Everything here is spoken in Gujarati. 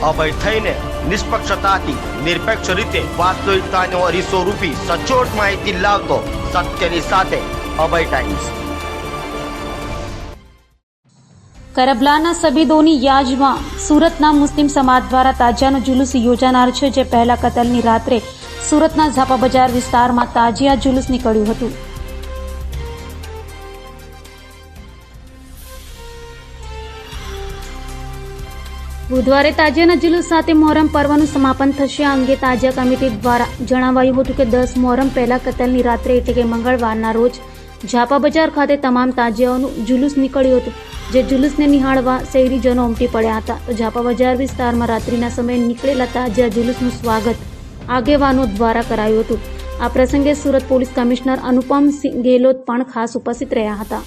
અભય થઈને નિષ્પક્ષતાથી નિરપેક્ષ રીતે વાસ્તવિકતાનો અરીસો રૂપી સચોટ માહિતી લાવતો સત્યની સાથે અભય ટાઈમ્સ। करबलाना सबिदोनी याजમાં સુરતના મુસ્લિમ સમાજ દ્વારા તાજિયાનો જુલુસ યોજાનાર છે, જે પહેલા કતલની રાત્રે સુરતના ઝાપા બજાર વિસ્તારમાં તાજિયા જુલુસ નીકળ્યું હતું। બુધવારે તાજિયાના જુલુસ સાથે મોહરમ પર્વનું સમાપન થશે। આ અંગે તાજિયા કમિટી દ્વારા જણાવાયું હતું કે 10 મોહરમ પહેલા કતલની રાત્રે એટલે કે મંગળવારના રોજ ઝાપા બજાર ખાતે તમામ તાજિયાઓનું જુલુસ નીકળ્યું હતું, જે જુલુસને નિહાળવા શહેરીજનો ઉમટી પડ્યા હતા। તો ઝાપા બજાર વિસ્તારમાં રાત્રિના સમયે નીકળેલા તાજિયા જુલુસનું સ્વાગત આગેવાનો દ્વારા કરાયું હતું। આ પ્રસંગે સુરત પોલીસ કમિશનર અનુપમસિંહ ગેહલોત પણ ખાસ ઉપસ્થિત રહ્યા હતા।